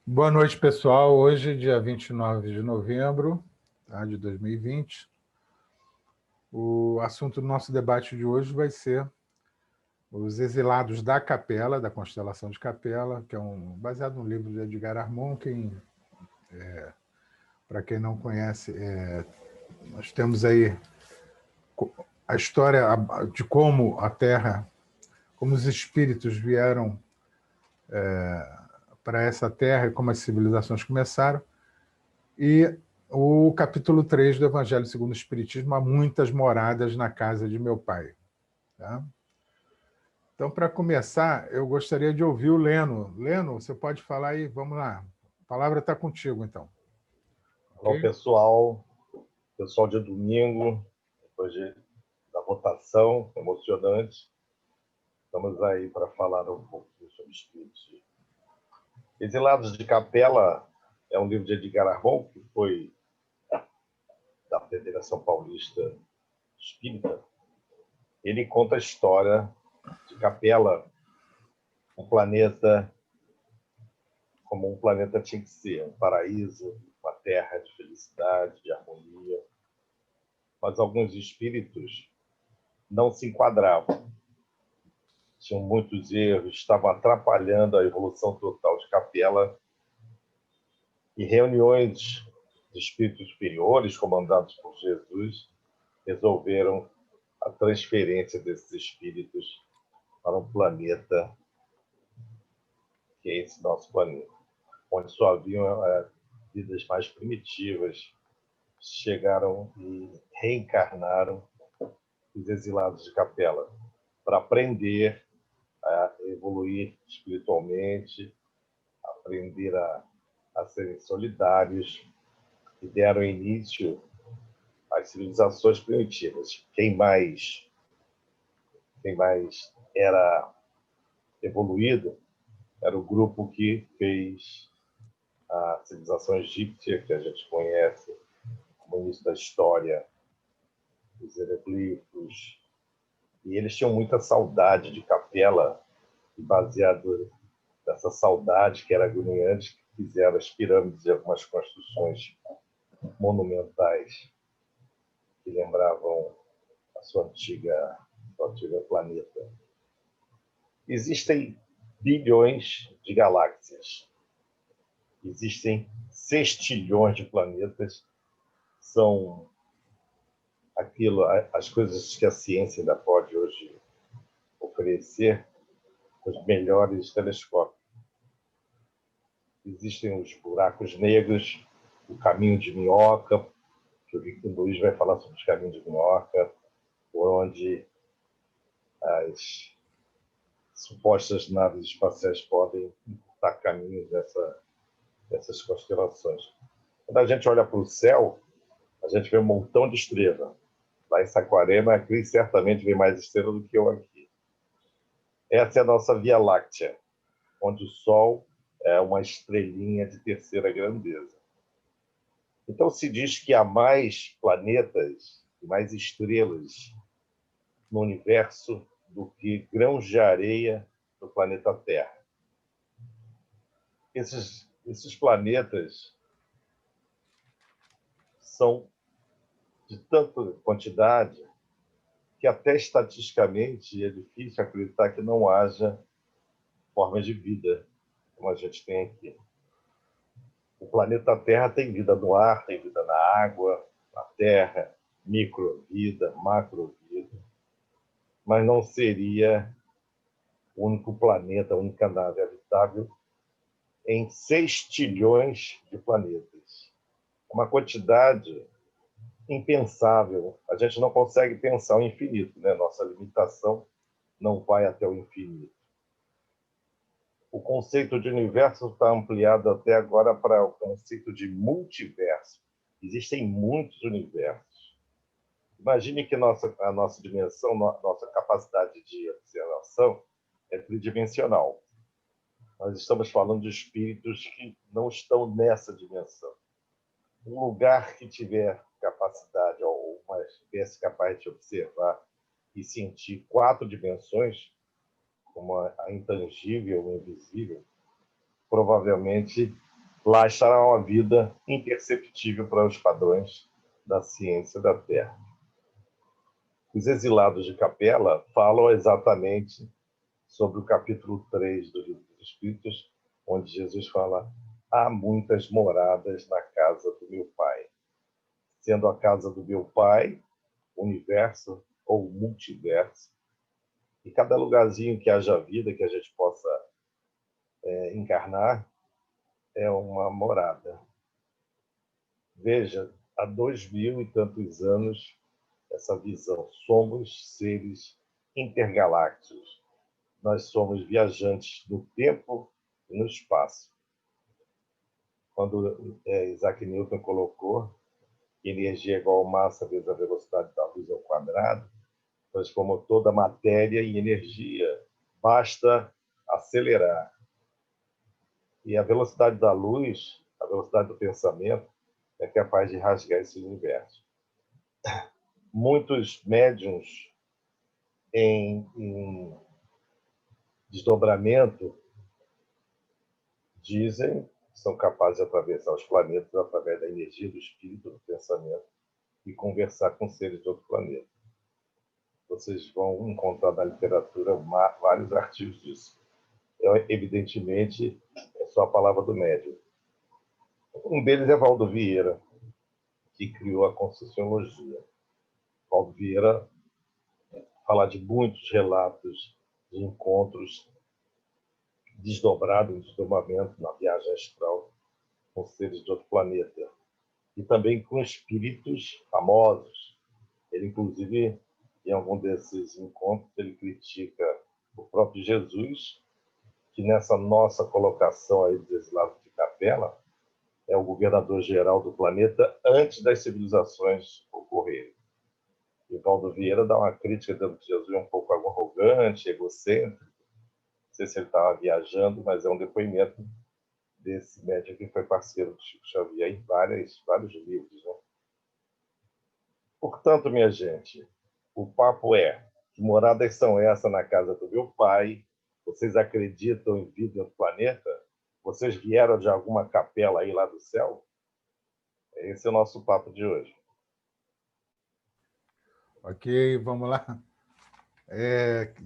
Boa noite, pessoal. Hoje, dia 29 de novembro, tá, de 2020. O assunto do nosso debate de hoje vai ser os exilados da Capela, da constelação de Capela, que é baseado no livro de Edgar Armond. Para quem não conhece, nós temos aí a história de como a Terra, como os espíritos vieram para essa Terra e como as civilizações começaram. E o capítulo 3 do Evangelho segundo o Espiritismo, há muitas moradas na casa de meu pai. Tá? Então, para começar, eu gostaria de ouvir o Leno. Leno, você pode falar aí? Vamos lá. A palavra está contigo, então. Alô, Okay? pessoal de domingo, depois da votação emocionante, estamos aí para falar um pouco sobre espíritos. Exilados de Capela é um livro de Edgar Armond, que foi da Federação Paulista Espírita. Ele conta a história de Capela, um planeta como um planeta tinha que ser, um paraíso, uma terra de felicidade, de harmonia. Mas alguns espíritos não se enquadravam. Tinham muitos erros, estavam atrapalhando a evolução total de Capela. E reuniões de espíritos superiores, comandados por Jesus, resolveram a transferência desses espíritos para um planeta, que é esse nosso planeta, onde só haviam vidas mais primitivas. Chegaram e reencarnaram os exilados de Capela para aprender a evoluir espiritualmente, aprender a serem solidários, e deram início às civilizações primitivas. Quem mais era evoluído era o grupo que fez a civilização egípcia, que a gente conhece como início da história, os hieroglifos. E eles tinham muita saudade de Capela, e baseado nessa saudade, que era agoniante, fizeram as pirâmides e algumas construções monumentais que lembravam a seu antigo planeta. Existem bilhões de galáxias. Existem sextilhões de planetas. São as coisas que a ciência ainda pode hoje oferecer, os melhores telescópios. Existem os buracos negros, o caminho de Minhoca, que o Victor Luiz vai falar sobre os caminhos de Minhoca, por onde as supostas naves espaciais podem encurtar caminhos dessas constelações. Quando a gente olha para o céu, a gente vê um montão de estrela. Lá em Saquarema, a Cris certamente vê mais estrela do que eu aqui. Essa é a nossa Via Láctea, onde o Sol é uma estrelinha de terceira grandeza. Então se diz que há mais planetas e mais estrelas no universo do que grãos de areia no planeta Terra. Esses planetas são de tanta quantidade que até estatisticamente é difícil acreditar que não haja formas de vida como a gente tem aqui. O planeta Terra tem vida no ar, tem vida na água, na terra, microvida, macrovida, mas não seria o único planeta, a única nave habitável em 6 trilhões de planetas. Uma quantidade impensável. A gente não consegue pensar o infinito, né? Nossa limitação não vai até o infinito. O conceito de universo está ampliado até agora para o conceito de multiverso. Existem muitos universos. Imagine que a nossa dimensão, nossa capacidade de observação é tridimensional. Nós estamos falando de espíritos que não estão nessa dimensão. Um lugar que tiver capacidade, ou uma espécie capaz de observar e sentir 4 dimensões, como a intangível, o invisível, provavelmente Lá estará uma vida imperceptível para os padrões da ciência da Terra. Os exilados de Capela falam exatamente sobre o capítulo 3 do Livro dos Espíritos, onde Jesus fala: há muitas moradas na casa do meu Pai. Sendo a casa do meu Pai, universo ou multiverso, e cada lugarzinho que haja vida, que a gente possa encarnar, é uma morada. Veja, há 2000 e tantos anos, essa visão. Somos seres intergalácticos. Nós somos viajantes no tempo e no espaço. Quando Isaac Newton colocou que energia é igual a massa vezes a velocidade da luz ao quadrado, transformou toda a matéria em energia. Basta acelerar. E a velocidade da luz, a velocidade do pensamento, é capaz de rasgar esse universo. Muitos médiuns em desdobramento dizem que são capazes de atravessar os planetas através da energia do espírito, do pensamento, e conversar com seres de outro planeta. Vocês vão encontrar na literatura vários artigos disso. Evidentemente, é só a palavra do médium. Um deles é Valdo Vieira, que criou a Conscienciologia. Valdo Vieira fala de muitos relatos de encontros desdobrados, desdobramento na viagem astral com seres de outro planeta. E também com espíritos famosos. Ele, inclusive, em algum desses encontros, ele critica o próprio Jesus, que nessa nossa colocação aí dos exilados de Capela, é o governador-geral do planeta antes das civilizações ocorrerem. E Valdo Vieira dá uma crítica dizendo que Jesus é um pouco arrogante, egocêntrico. Não sei se ele estava viajando, mas é um depoimento desse médium que foi parceiro do Chico Xavier em vários livros. Né? Portanto, minha gente, o papo é: que moradas são essas na casa do meu pai? Vocês acreditam em vida em outro planeta? Vocês vieram de alguma capela aí lá do céu? Esse é o nosso papo de hoje. Ok, vamos lá.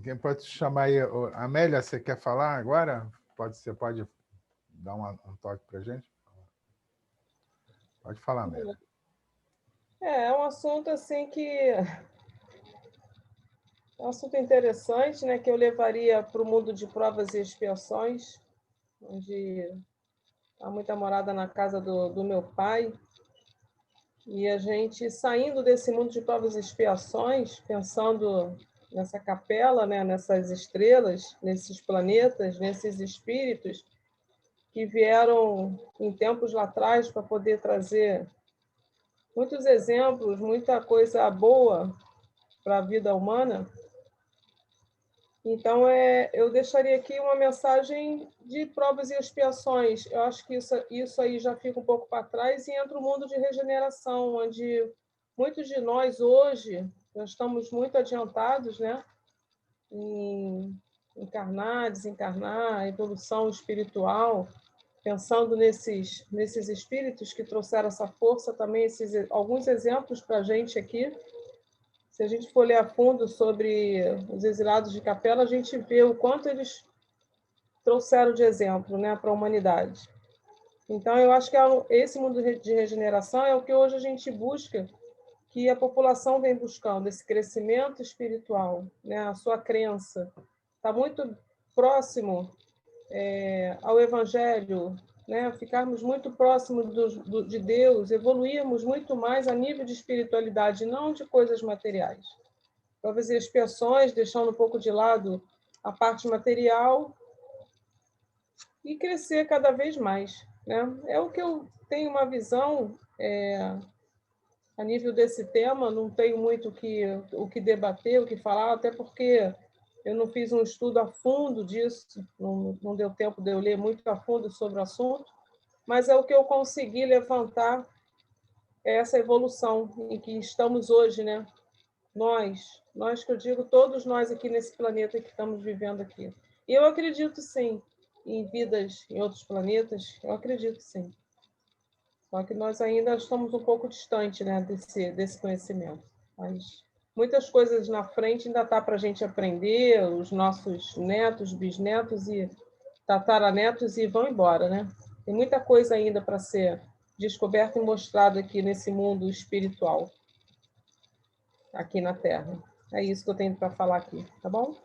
Quem pode te chamar aí? Amélia, você quer falar agora? Você pode dar um toque para a gente? Pode falar, Amélia. É um assunto assim que é um assunto interessante, né? Que eu levaria para o mundo de provas e expiações, onde há muita morada na casa do meu pai. E a gente saindo desse mundo de provas e expiações, pensando nessa capela, né? Nessas estrelas, nesses planetas, nesses espíritos que vieram em tempos lá atrás para poder trazer muitos exemplos, muita coisa boa para a vida humana. Então, eu deixaria aqui uma mensagem de provas e expiações. Eu acho que isso aí já fica um pouco para trás e entra o mundo de regeneração, onde muitos de nós hoje já estamos muito adiantados, né? Em encarnar, desencarnar, evolução espiritual, pensando nesses espíritos que trouxeram essa força também, alguns exemplos para a gente aqui. Se a gente for ler a fundo sobre os exilados de Capela, a gente vê o quanto eles trouxeram de exemplo, né, para a humanidade. Então, eu acho que esse mundo de regeneração é o que hoje a gente busca, que a população vem buscando, esse crescimento espiritual, né, a sua crença. Está muito próximo ao Evangelho, né, ficarmos muito próximos de Deus, evoluirmos muito mais a nível de espiritualidade, não de coisas materiais. Provas e expiações, deixando um pouco de lado a parte material e crescer cada vez mais. Né? É o que eu tenho uma visão a nível desse tema, não tenho muito o que debater, o que falar, até porque eu não fiz um estudo a fundo disso, não deu tempo de eu ler muito a fundo sobre o assunto, mas é o que eu consegui levantar essa evolução em que estamos hoje, né? Nós que eu digo, todos nós aqui nesse planeta que estamos vivendo aqui. E eu acredito, sim, em vidas em outros planetas? Eu acredito que sim. Só que nós ainda estamos um pouco distantes, né, desse conhecimento. Mas muitas coisas na frente ainda está para a gente aprender, os nossos netos, bisnetos e tataranetos, e vão embora, né? Tem muita coisa ainda para ser descoberta e mostrada aqui nesse mundo espiritual, aqui na Terra. É isso que eu tenho para falar aqui, tá bom?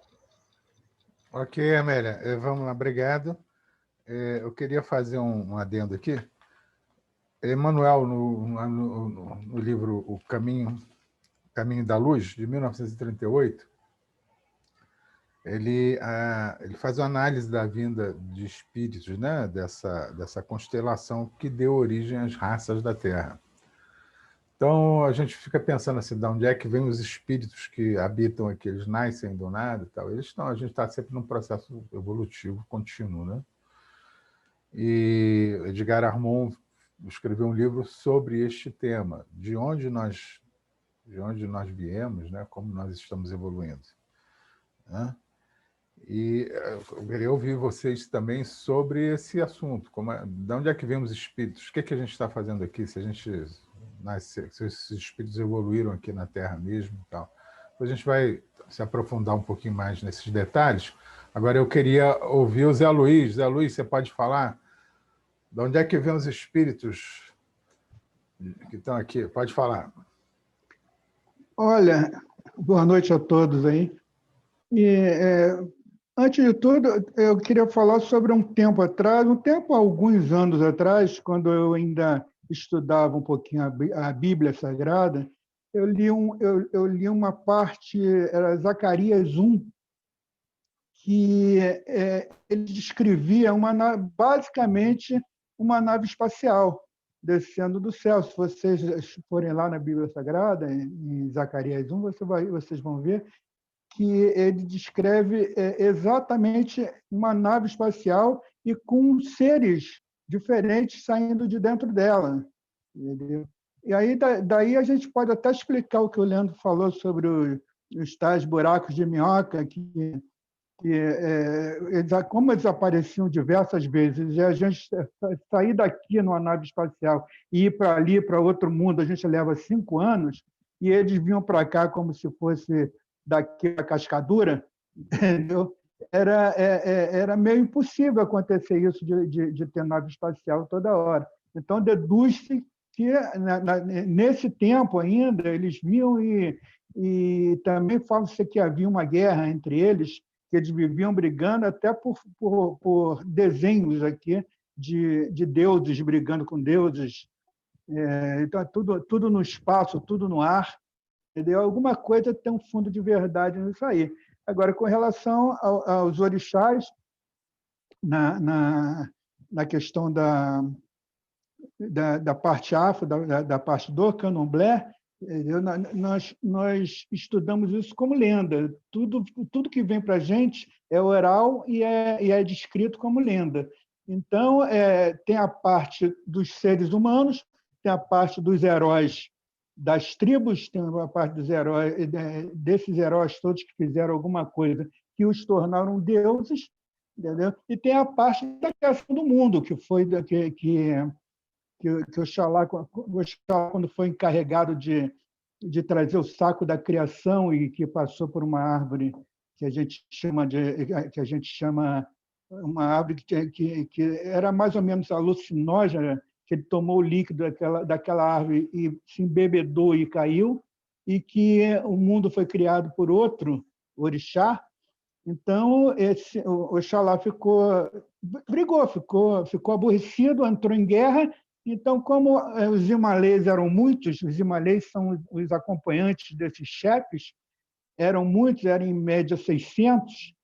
Ok, Amélia, vamos lá, obrigado. Eu queria fazer um adendo aqui. Emmanuel, no livro O Caminho da Luz, de 1938, ele faz uma análise da vinda de espíritos, né, dessa constelação que deu origem às raças da Terra. Então, a gente fica pensando assim, de onde é que vêm os espíritos que habitam aqui? Eles nascem do nada e tal. A gente está sempre num processo evolutivo contínuo, né? E Edgar Armand escreveu um livro sobre este tema, de onde nós viemos, né? Como nós estamos evoluindo, né? E eu queria ouvir vocês também sobre esse assunto, de onde é que vêm os espíritos? O que é que a gente está fazendo aqui? Se esses espíritos evoluíram aqui na Terra mesmo e tal. Então, a gente vai se aprofundar um pouquinho mais nesses detalhes. Agora, eu queria ouvir o Zé Luiz. Zé Luiz, você pode falar? De onde é que vêm os espíritos que estão aqui? Pode falar. Olha, boa noite a todos aí. Antes de tudo, eu queria falar sobre um tempo atrás, alguns anos atrás, quando eu ainda estudava um pouquinho a Bíblia Sagrada, eu li uma parte, era Zacarias 1, que ele descrevia basicamente uma nave espacial descendo do céu. Se vocês forem lá na Bíblia Sagrada, em Zacarias 1, vocês vão ver que ele descreve exatamente uma nave espacial e com seres diferentes saindo de dentro dela. Entendeu? E aí, daí a gente pode até explicar o que o Leandro falou sobre os tais buracos de minhoca, como eles apareciam diversas vezes, e a gente sair daqui numa nave espacial e ir para ali, para outro mundo, a gente leva 5 anos, e eles vinham para cá como se fosse daqui a Cascadura, entendeu? Era meio impossível acontecer isso de ter nave espacial toda hora. Então, deduz-se que, nesse tempo ainda, eles vinham e também fala-se que havia uma guerra entre eles, que eles viviam brigando até por desenhos aqui de deuses brigando com deuses. Então, é tudo no espaço, tudo no ar. Entendeu? Alguma coisa tem um fundo de verdade nisso aí. Agora, com relação aos orixás, na questão da parte afro, da parte do candomblé, nós estudamos isso como lenda. Tudo que vem para a gente é oral e é descrito como lenda. Então, tem a parte dos seres humanos, tem a parte dos heróis das tribos, tem a parte dos heróis, desses heróis todos que fizeram alguma coisa que os tornaram deuses, entendeu? E tem a parte da criação do mundo, que foi que Oxalá, quando foi encarregado de trazer o saco da criação e que passou por uma árvore que a gente chama uma árvore que era mais ou menos alucinógena, que ele tomou o líquido daquela árvore e se embebedou e caiu, e que o mundo foi criado por outro orixá. Então, o Oxalá brigou, ficou aborrecido, entrou em guerra. Então, como os imalês eram muitos, os imalês são os acompanhantes desses chefes, eram muitos, eram em média 600,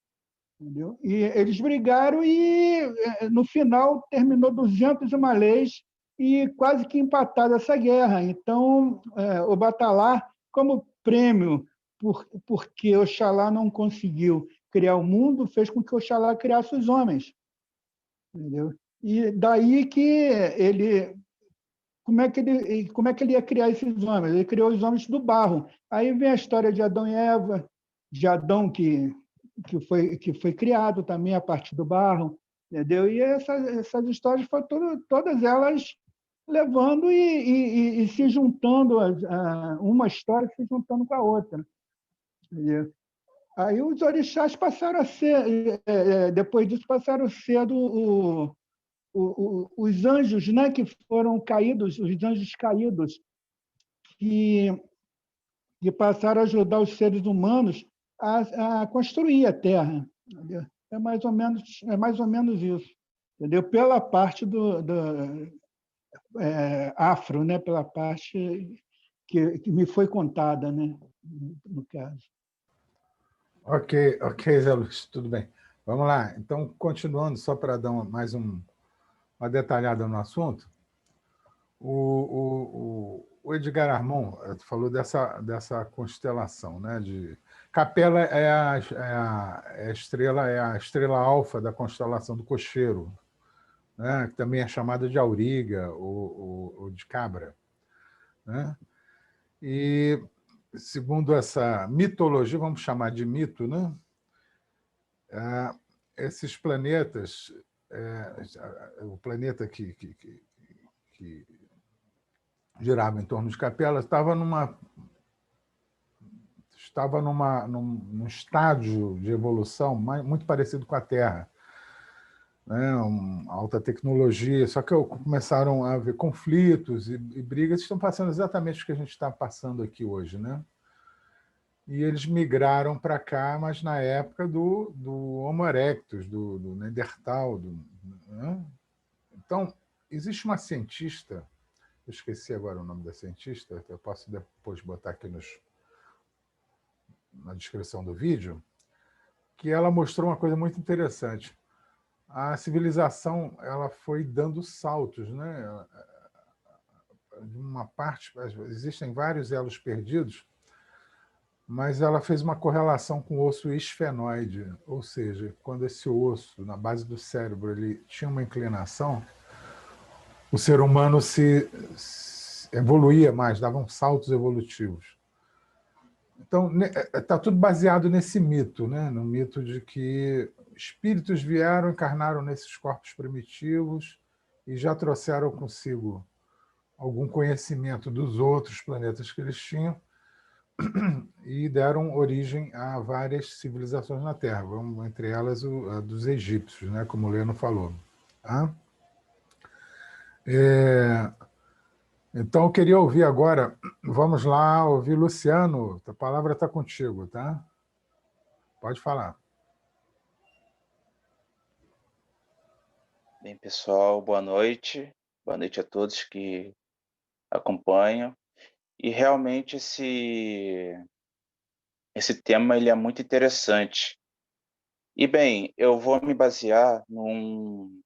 entendeu? E eles brigaram e, no final, terminou 200 imalês e quase que empatada essa guerra. Então, o Batalá, como prêmio, porque Oxalá não conseguiu criar o mundo, fez com que Oxalá criasse os homens. Entendeu? E daí que ele... Como é que ele ia criar esses homens? Ele criou os homens do barro. Aí vem a história de Adão e Eva, de Adão que foi criado também a partir do barro, entendeu? E essas histórias foram todas elas levando e se juntando, uma história se juntando com a outra. Entendeu? Aí os orixás passaram a ser, depois disso, passaram a ser os anjos, né, que foram caídos, os anjos caídos, que passaram a ajudar os seres humanos a construir a Terra. Entendeu? É mais ou menos isso. Entendeu? Pela parte do afro, né? Pela parte que me foi contada, né? No caso. Ok, Zé Luiz, tudo bem. Vamos lá. Então, continuando, só para dar mais uma detalhada no assunto, o Edgar Armond falou dessa constelação, né? Capela é a estrela alfa da constelação do Cocheiro, né? Que também é chamada de Auriga ou de Cabra, né? E, segundo essa mitologia, vamos chamar de mito, né? Esses planetas, o planeta que girava em torno de Capela estava num estágio de evolução muito parecido com a Terra, né? Alta tecnologia, só que começaram a haver conflitos e brigas que estão passando exatamente o que a gente está passando aqui hoje, né? E eles migraram para cá, mas na época do Homo erectus, do Neandertal. Né? Então, existe uma cientista, eu esqueci agora o nome da cientista, eu posso depois botar aqui na descrição do vídeo, que ela mostrou uma coisa muito interessante. A civilização ela foi dando saltos, né? De uma parte, existem vários elos perdidos, mas ela fez uma correlação com o osso esfenoide, ou seja, quando esse osso, na base do cérebro, ele tinha uma inclinação, o ser humano se evoluía mais, dava saltos evolutivos. Então, está tudo baseado nesse mito, né? No mito de que espíritos vieram, encarnaram nesses corpos primitivos e já trouxeram consigo algum conhecimento dos outros planetas que eles tinham e deram origem a várias civilizações na Terra, entre elas a dos egípcios, né? Como o Leno falou. Tá? Então, eu queria ouvir agora, vamos lá ouvir Luciano, a palavra está contigo, tá? Pode falar. Bem, pessoal, boa noite. Boa noite a todos que acompanham. E realmente esse tema ele é muito interessante. E bem, eu vou me basear num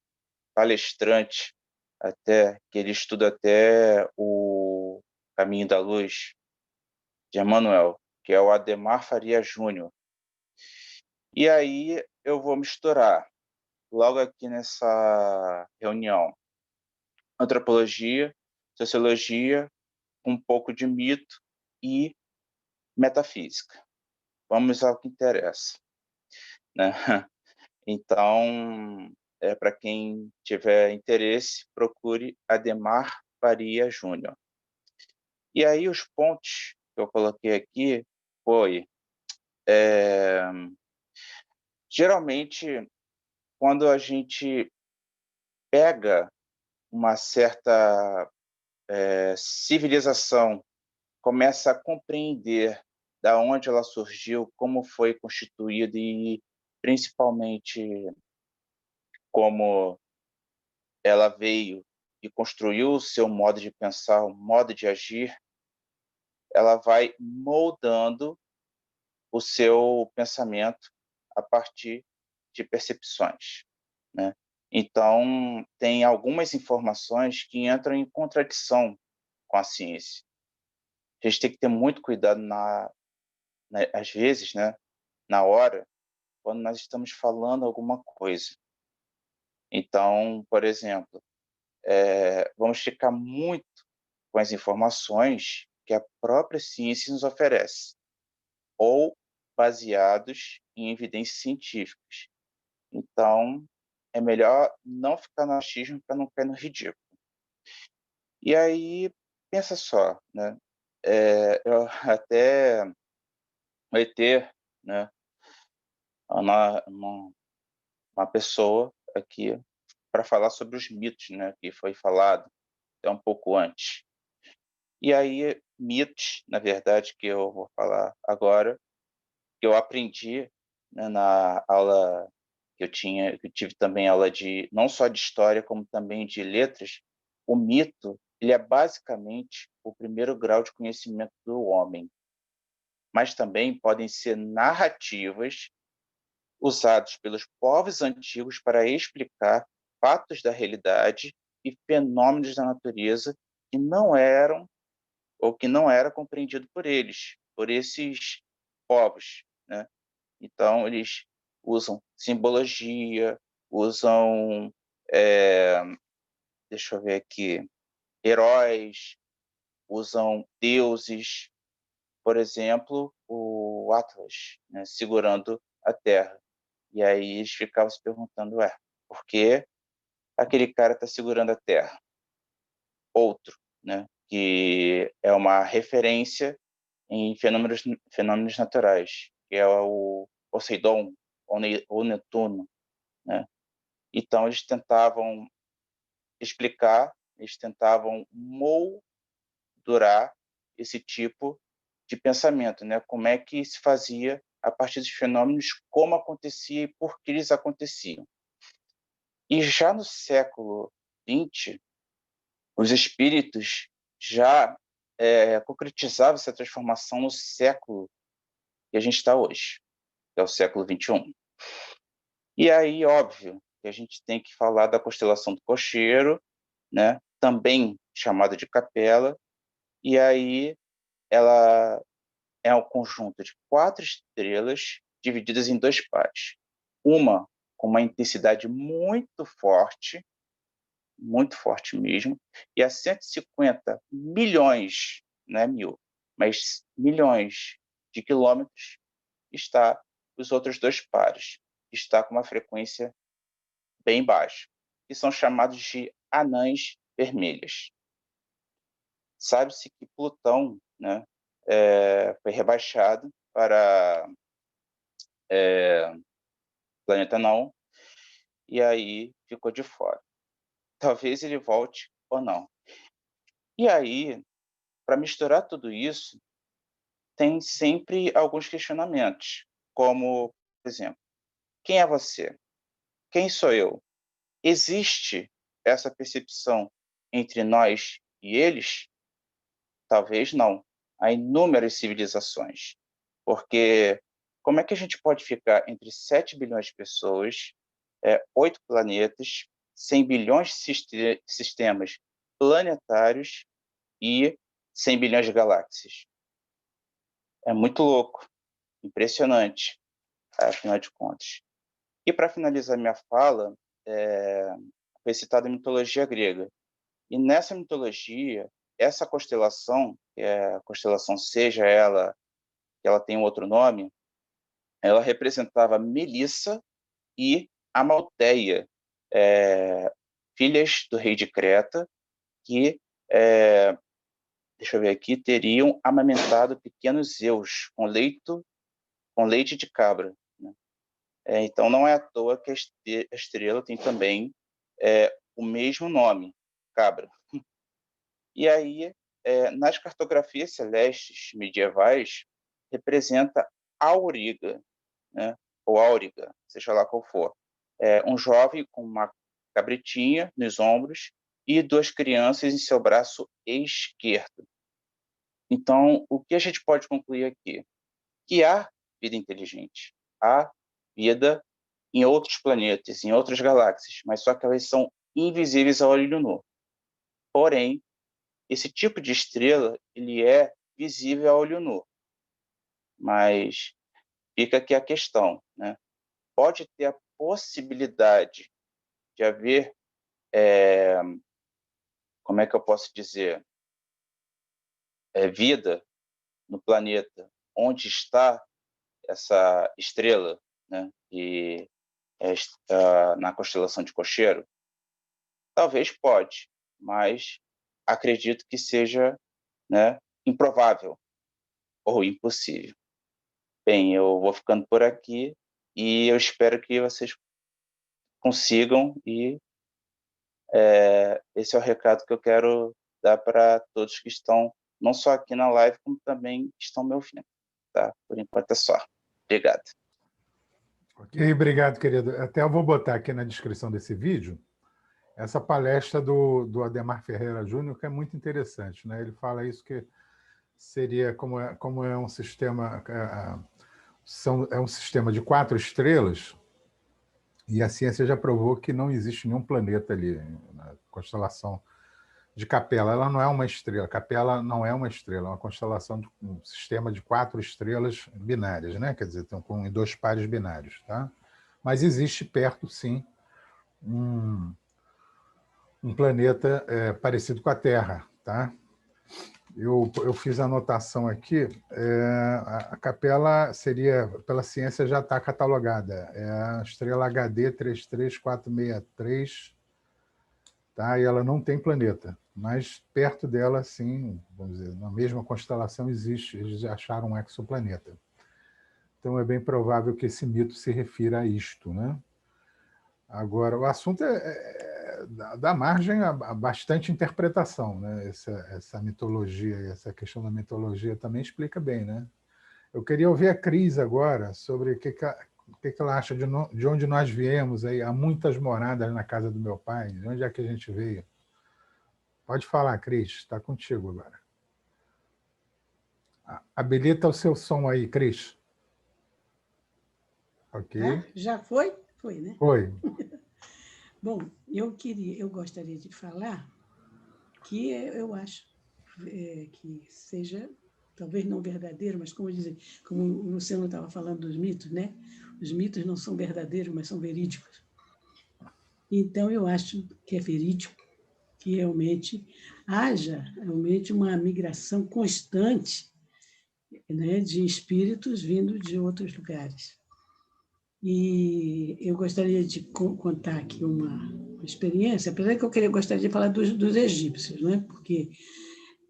palestrante até que ele estuda até o Caminho da Luz de Emmanuel, que é o Ademar Faria Júnior. E aí eu vou misturar logo aqui nessa reunião antropologia, sociologia, um pouco de mito e metafísica. Vamos ao que interessa, né? Então, para quem tiver interesse, procure Ademar Faria Júnior. E aí os pontos que eu coloquei aqui foi, geralmente, quando a gente pega uma certa civilização, começa a compreender da onde ela surgiu, como foi constituída e principalmente como ela veio e construiu o seu modo de pensar, o modo de agir, ela vai moldando o seu pensamento a partir de percepções, né? Então, tem algumas informações que entram em contradição com a ciência. A gente tem que ter muito cuidado às vezes, né, na hora, quando nós estamos falando alguma coisa. Então, por exemplo, vamos ficar muito com as informações que a própria ciência nos oferece, ou baseados em evidências científicas. Então, é melhor não ficar no achismo para não cair no ridículo. E aí, pensa só, né? Eu até vai ter, né, uma pessoa aqui para falar sobre os mitos, né, que foi falado até um pouco antes. E aí, mitos, na verdade, que eu vou falar agora, que eu aprendi, né, na aula que eu tive também aula de não só de história, como também de letras. O mito, ele é basicamente o primeiro grau de conhecimento do homem, mas também podem ser narrativas usados pelos povos antigos para explicar fatos da realidade e fenômenos da natureza que não eram ou que não era compreendido por eles, por esses povos, né? Então, eles usam simbologia, usam, deixa eu ver aqui, heróis, usam deuses, por exemplo, o Atlas, né, segurando a Terra. E aí eles ficavam se perguntando, por que aquele cara está segurando a Terra? Outro, né, que é uma referência em fenômenos naturais, que é o Poseidon, ou Netuno, né? Então, eles tentavam explicar, eles tentavam moldurar esse tipo de pensamento, né? Como é que se fazia a partir dos fenômenos, como acontecia e por que eles aconteciam. E já no século XX, os espíritos já concretizavam essa transformação no século que a gente está hoje, que é o século XXI. E aí, óbvio, que a gente tem que falar da constelação do Cocheiro, né? Também chamada de Capela, e aí ela é um conjunto de 4 estrelas divididas em 2 pares. Uma com uma intensidade muito forte mesmo, e a 150 milhões, não é mil, mas milhões de quilômetros, está os outros 2 pares, está com uma frequência bem baixa, que são chamados de anãs vermelhas. Sabe-se que Plutão, né, foi rebaixado para planeta não, e aí ficou de fora. Talvez ele volte ou não. E aí, para misturar tudo isso, tem sempre alguns questionamentos, como, por exemplo, quem é você? Quem sou eu? Existe essa percepção entre nós e eles? Talvez não. Há inúmeras civilizações. Porque como é que a gente pode ficar entre 7 bilhões de pessoas, 8 planetas, 100 bilhões de sistemas planetários e 100 bilhões de galáxias? É muito louco, impressionante, afinal de contas. E para finalizar minha fala, foi citada a mitologia grega. E nessa mitologia, essa constelação, que é a constelação seja ela, que ela tem um outro nome, ela representava Melissa e Amalteia, filhas do rei de Creta, que, deixa eu ver aqui, teriam amamentado pequenos Zeus com leite de cabra, né? Então, não é à toa que a estrela tem também o mesmo nome, cabra. E aí, nas cartografias celestes medievais, representa Auriga, né? Ou Áuriga, seja lá qual for. Um jovem com uma cabritinha nos ombros e 2 crianças em seu braço esquerdo. Então, o que a gente pode concluir aqui? Que há vida inteligente, há vida em outros planetas, em outras galáxias, mas só que elas são invisíveis ao olho nu. Porém, esse tipo de estrela ele é visível ao olho nu, mas fica aqui a questão, né? Pode ter a possibilidade de haver, como é que eu posso dizer, vida no planeta onde está essa estrela, né? E na constelação de Cocheiro? Talvez pode, mas acredito que seja, né, improvável ou impossível. Bem, eu vou ficando por aqui e eu espero que vocês consigam, e esse é o recado que eu quero dar para todos que estão, não só aqui na live, como também estão me ouvindo. Tá? Por enquanto é só. Obrigado. Ok, obrigado, querido. Até eu vou botar aqui na descrição desse vídeo essa palestra do Ademar Ferreira Júnior, que é muito interessante, né? Ele fala isso, que seria como é um sistema, é um sistema de 4 estrelas, e a ciência já provou que não existe nenhum planeta ali na constelação de Capela. Ela não é uma estrela. Capela não é uma estrela, é uma constelação de um sistema de 4 estrelas binárias, né? Quer dizer, com 2 pares binários, tá? Mas existe perto, sim, um planeta parecido com a Terra, tá? Eu fiz a anotação aqui. A Capela seria, pela ciência, já está catalogada. É a estrela HD 33463, tá? E ela não tem planeta, mas perto dela, sim, vamos dizer, na mesma constelação existe, eles acharam um exoplaneta. Então é bem provável que esse mito se refira a isto, né? Agora, o assunto dá margem a bastante interpretação, né? Essa mitologia, e essa questão da mitologia também explica bem, né? Eu queria ouvir a Cris agora sobre o que ela acha de onde nós viemos. Aí, há muitas moradas na casa do meu pai. De onde é que a gente veio? Pode falar, Cris. Está contigo agora. Habilita o seu som aí, Cris. Ok. Ah, já foi? Foi, né? Foi. Bom, eu gostaria de falar que eu acho que seja, talvez não verdadeiro, mas como o Luciano estava falando dos mitos, né? Os mitos não são verdadeiros, mas são verídicos. Então, eu acho que é verídico, que realmente haja uma migração constante, né, de espíritos vindo de outros lugares. E eu gostaria de contar aqui uma experiência, apesar que eu gostaria de falar dos egípcios, né?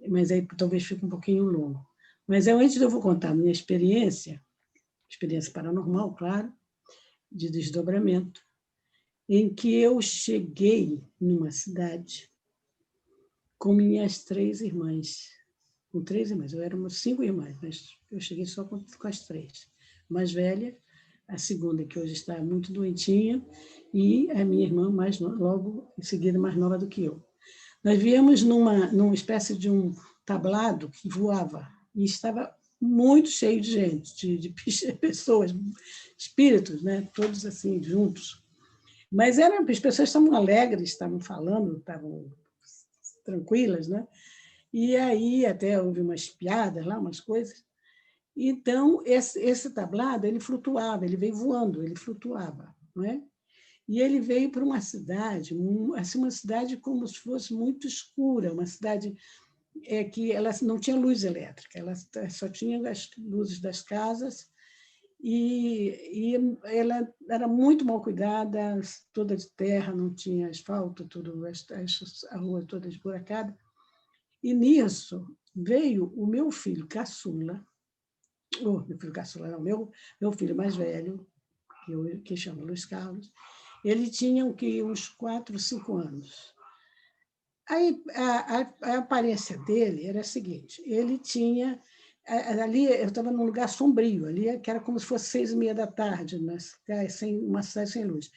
Mas aí talvez fique um pouquinho longo. Mas antes eu vou contar a minha experiência paranormal, claro, de desdobramento, em que eu cheguei numa cidade com minhas 3 irmãs. Com 3 irmãs, eu éramos 5 irmãs, mas eu cheguei só com as 3. A mais velha, a segunda, que hoje está muito doentinha, e a minha irmã, logo em seguida, mais nova do que eu. Nós viemos numa espécie de um tablado que voava, e estava muito cheio de gente, de pessoas, espíritos, né? Todos assim, juntos. Mas as pessoas estavam alegres, estavam falando, estavam tranquilas, né? E aí até houve umas piadas lá, umas coisas. Então, esse tablado, ele flutuava, ele veio voando, ele flutuava, não é? E ele veio para uma cidade, assim, uma cidade como se fosse muito escura, uma cidade que ela não tinha luz elétrica, ela só tinha as luzes das casas, e ela era muito mal cuidada, toda de terra, não tinha asfalto, a rua toda esburacada. E nisso veio o meu filho caçula, meu filho caçula não, meu filho mais velho, que chama Luiz Carlos. Ele tinha uns 4, 5 anos. Aí, a aparência dele era a seguinte: ele tinha... Ali, eu estava num lugar sombrio, ali, que era como se fosse 6h30 da tarde, uma cidade sem luz.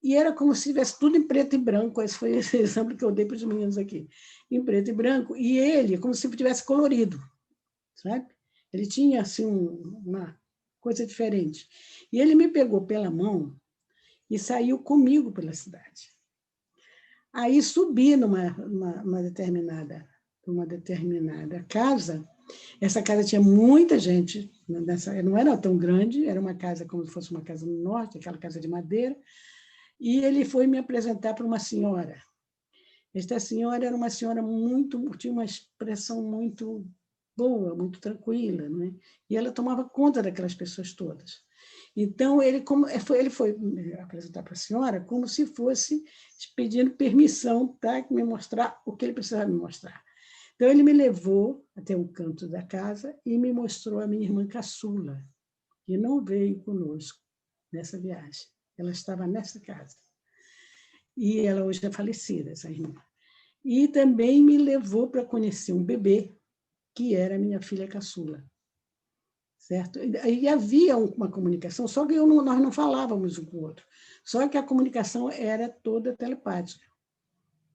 E era como se tivesse tudo em preto e branco. Esse foi esse exemplo que eu dei para os meninos aqui. Em preto e branco. E ele, como se tivesse colorido, sabe? Ele tinha, assim, uma coisa diferente. E ele me pegou pela mão e saiu comigo pela cidade. Aí subi numa determinada casa. Essa casa tinha muita gente, não era tão grande, era uma casa como se fosse uma casa no norte, aquela casa de madeira, e ele foi me apresentar para uma senhora. Esta senhora era uma senhora tinha uma expressão muito boa, muito tranquila, né? E ela tomava conta daquelas pessoas todas. Então, ele foi me apresentar para a senhora como se fosse pedindo permissão para me mostrar o que ele precisava me mostrar. Então, ele me levou até um canto da casa e me mostrou a minha irmã caçula, que não veio conosco nessa viagem. Ela estava nessa casa. E ela hoje é falecida, essa irmã. E também me levou para conhecer um bebê, que era minha filha caçula. Certo? E havia uma comunicação, só que nós não falávamos um com o outro. Só que a comunicação era toda telepática.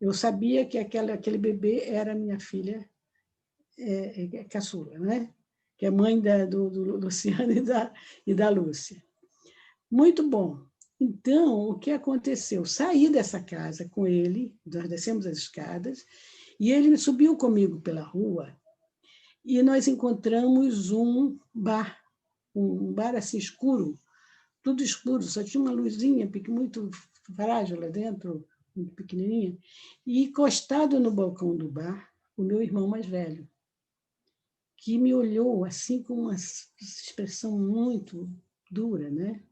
Eu sabia que aquele bebê era minha filha caçula, né? Que é mãe do Luciano e da Lúcia. Muito bom. Então, o que aconteceu? Saí dessa casa com ele, nós descemos as escadas, e ele subiu comigo pela rua, e nós encontramos um bar assim escuro, tudo escuro, só tinha uma luzinha muito frágil lá dentro, muito pequenininha, e encostado no balcão do bar, o meu irmão mais velho, que me olhou assim com uma expressão muito dura, né?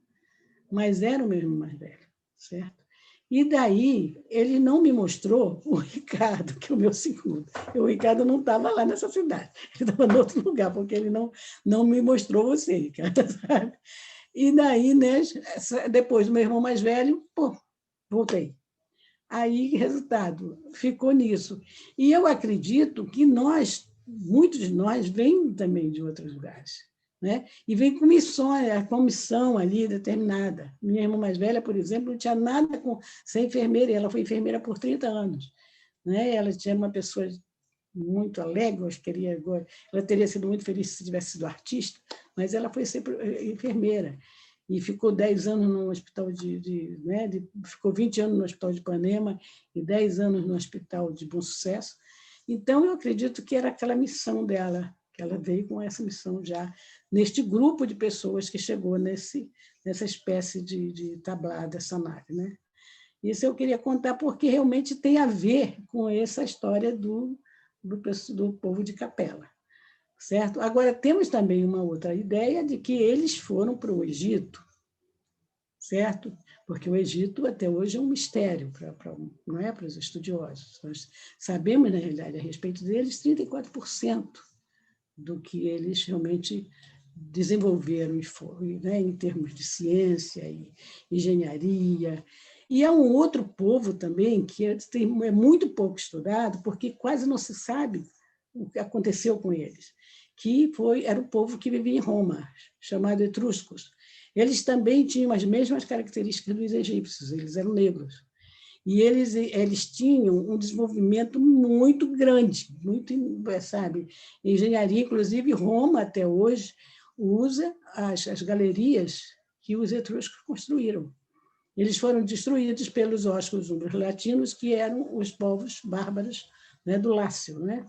Mas era o meu irmão mais velho, certo? E daí ele não me mostrou o Ricardo, que é o meu segundo. O Ricardo não estava lá nessa cidade, ele estava em outro lugar, porque ele não me mostrou você, Ricardo, sabe? E daí, né, depois do meu irmão mais velho, pô, voltei. Aí, resultado, ficou nisso. E eu acredito que muitos de nós, vêm também de outros lugares, né? E vem com missão ali determinada. Minha irmã mais velha, por exemplo, não tinha nada com ser enfermeira, e ela foi enfermeira por 30 anos. Né? Ela tinha uma pessoa muito alegre, ela teria sido muito feliz se tivesse sido artista, mas ela foi sempre enfermeira. E ficou 10 anos no hospital ficou 20 anos no Hospital de Ipanema e 10 anos no Hospital de Bom Sucesso. Então, eu acredito que era aquela missão dela, que ela veio com essa missão já, neste grupo de pessoas que chegou nessa espécie de tablada, essa nave. Né? Isso eu queria contar porque realmente tem a ver com essa história do povo de Capela. Certo? Agora, temos também uma outra ideia de que eles foram para o Egito, certo? Porque o Egito, até hoje, é um mistério não é, para os estudiosos. Nós sabemos, na realidade, a respeito deles, 34% do que eles realmente desenvolveram né, em termos de ciência e engenharia. E há um outro povo também que é muito pouco estudado, porque quase não se sabe o que aconteceu com eles, que era o povo que vivia em Roma, chamado etruscos. Eles também tinham as mesmas características dos egípcios, eles eram negros. E eles tinham um desenvolvimento muito grande, muito, sabe, engenharia, inclusive Roma, até hoje, usa as galerias que os etruscos construíram. Eles foram destruídos pelos oscos latinos, que eram os povos bárbaros, né, do Lácio, né?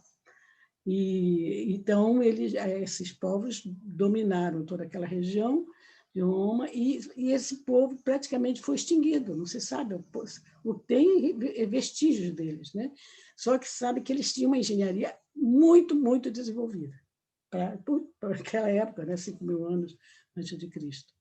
E então esses povos dominaram toda aquela região de Roma e esse povo praticamente foi extinguido, não se sabe, tem vestígios deles, né? Só que sabe que eles tinham uma engenharia muito, muito desenvolvida para aquela época, né? 5.000 anos antes de Cristo,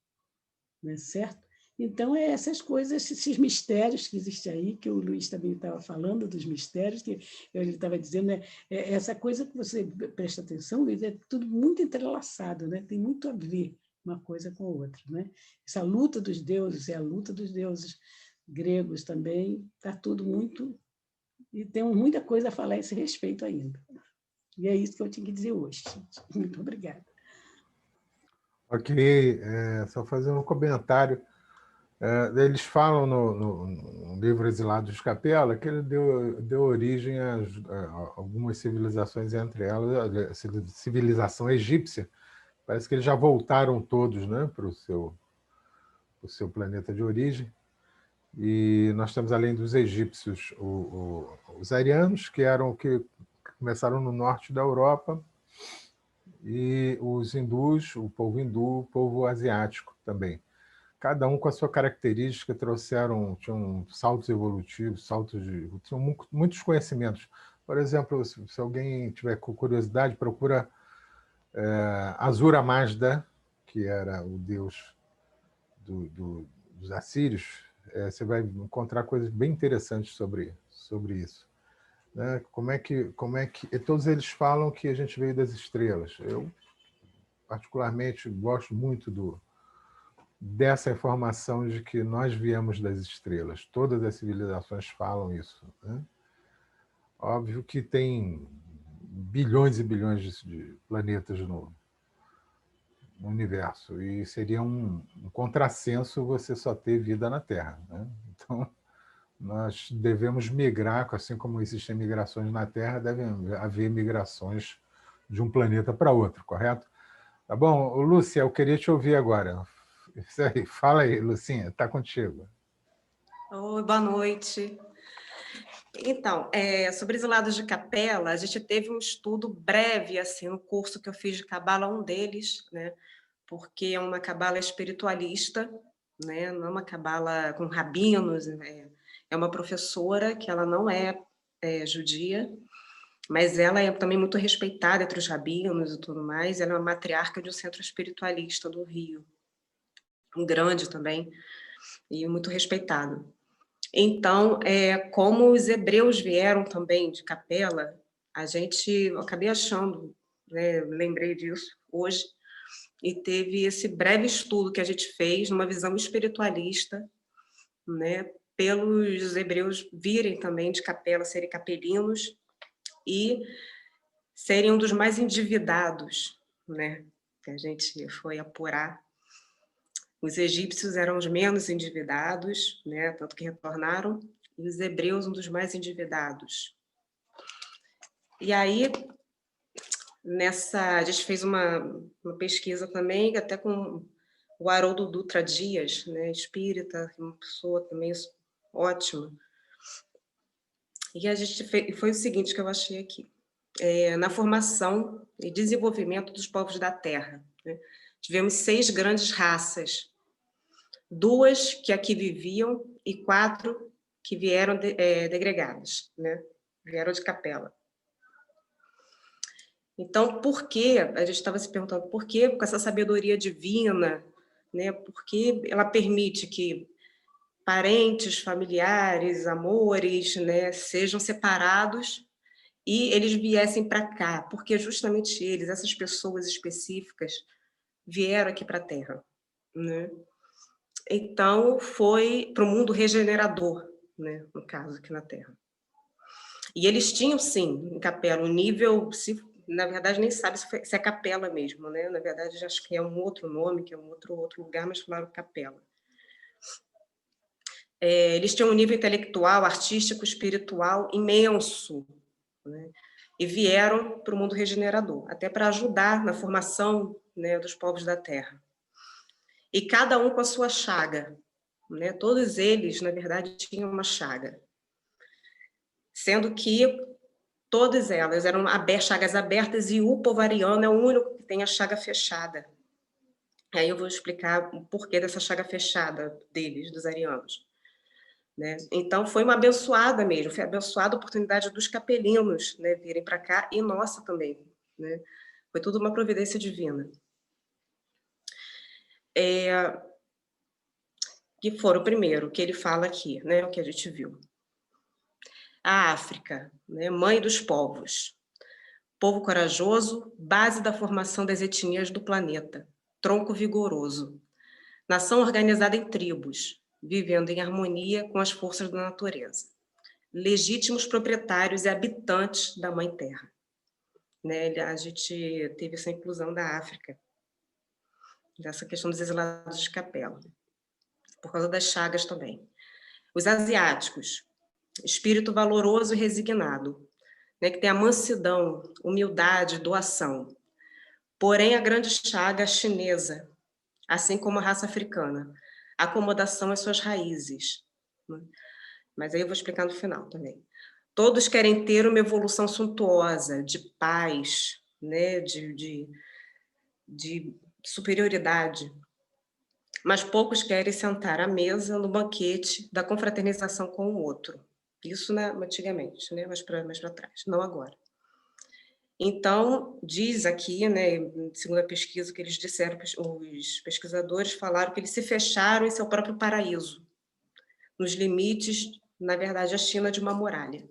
né? Certo? Então, essas coisas, esses mistérios que existem aí, que o Luiz também estava falando dos mistérios, que ele estava dizendo, né? Essa coisa que você presta atenção, Luiz, é tudo muito entrelaçado, né? Tem muito a ver uma coisa com a outra. Né? Essa luta dos deuses é a luta dos deuses gregos também, está tudo muito... E temos muita coisa a falar a esse respeito ainda. E é isso que eu tinha que dizer hoje. Muito obrigada. Ok, só fazer um comentário. Eles falam no livro Exilados de Capela que ele deu origem a algumas civilizações, entre elas a civilização egípcia. Parece que eles já voltaram todos, né, para o seu planeta de origem. E nós temos, além dos egípcios, os arianos, que começaram no norte da Europa, e os hindus, o povo hindu, o povo asiático também. Cada um com a sua característica, tinham saltos evolutivos, tinham muitos conhecimentos. Por exemplo, se alguém tiver curiosidade, procura Ahura Mazda, que era o deus dos assírios, você vai encontrar coisas bem interessantes sobre isso. Né? Como é que e todos eles falam que a gente veio das estrelas. Eu, particularmente, gosto muito dessa informação de que nós viemos das estrelas. Todas as civilizações falam isso. Né? Óbvio que tem bilhões e bilhões de planetas no universo, e seria um contrassenso você só ter vida na Terra. Né? Então, nós devemos migrar, assim como existem migrações na Terra, devem haver migrações de um planeta para outro, correto? Tá bom? Lúcia, eu queria te ouvir agora. Isso aí. Fala aí, Lucinha, está contigo. Oi, boa noite. Então, sobre exilados de capela, a gente teve um estudo breve assim no curso que eu fiz de cabala, um deles, né? Porque é uma cabala espiritualista, né? Não é uma cabala com rabinos, é uma professora que ela não é judia, mas ela é também muito respeitada entre os rabinos e tudo mais. Ela é uma matriarca de um centro espiritualista do Rio, um grande também e muito respeitado. Então, como os hebreus vieram também de capela, eu acabei achando, né, lembrei disso hoje, e teve esse breve estudo que a gente fez, numa visão espiritualista, né, pelos hebreus virem também de capela, serem capelinos e serem um dos mais endividados, né, que a gente foi apurar. Os egípcios eram os menos endividados, né, tanto que retornaram, e os hebreus um dos mais endividados. E aí, a gente fez uma pesquisa também, até com o Haroldo Dutra Dias, né, espírita, uma pessoa também ótima. E a gente foi o seguinte que eu achei aqui. Na formação e desenvolvimento dos povos da Terra, né, tivemos 6 grandes raças, 2 que aqui viviam e 4 que vieram degregadas, né? Vieram de capela. Então, por que, a gente estava se perguntando, por que com essa sabedoria divina, né? Por que ela permite que parentes, familiares, amores, né, sejam separados e eles viessem para cá? Porque justamente eles, essas pessoas específicas, vieram aqui para a Terra, né? Então, foi para o mundo regenerador, né, no caso, aqui na Terra. E eles tinham, sim, em capela, um nível, na verdade, nem sabe se é capela mesmo, né? Na verdade, acho que é um outro nome, que é um outro lugar, mas falaram capela. Eles tinham um nível intelectual, artístico, espiritual imenso, né? E vieram para o mundo regenerador, até para ajudar na formação, né, dos povos da Terra. E cada um com a sua chaga, né? Todos eles, na verdade, tinham uma chaga. Sendo que todas elas eram chagas abertas e o povo ariano é o único que tem a chaga fechada. Aí eu vou explicar o porquê dessa chaga fechada deles, dos arianos. Né? Então, foi uma abençoada mesmo, foi abençoada a oportunidade dos capelinos, né, virem para cá, e nossa também. Né? Foi tudo uma providência divina. Que foram o primeiro, que ele fala aqui, né, o que a gente viu. A África, né, mãe dos povos. Povo corajoso, base da formação das etnias do planeta. Tronco vigoroso. Nação organizada em tribos, vivendo em harmonia com as forças da natureza. Legítimos proprietários e habitantes da Mãe Terra. Né, a gente teve essa inclusão da África, dessa questão dos exilados de capela, por causa das chagas também. Os asiáticos, espírito valoroso e resignado, né, que tem a mansidão, humildade, doação. Porém, a grande chaga chinesa, assim como a raça africana, acomodação às suas raízes. Mas aí eu vou explicar no final também. Todos querem ter uma evolução suntuosa, de paz, né, de superioridade, mas poucos querem sentar à mesa no banquete da confraternização com o outro. Isso, né, antigamente, né, mais para trás, não agora. Então, diz aqui, né, segundo a pesquisa que eles disseram, os pesquisadores falaram que eles se fecharam em seu próprio paraíso, nos limites, na verdade, a China de uma muralha.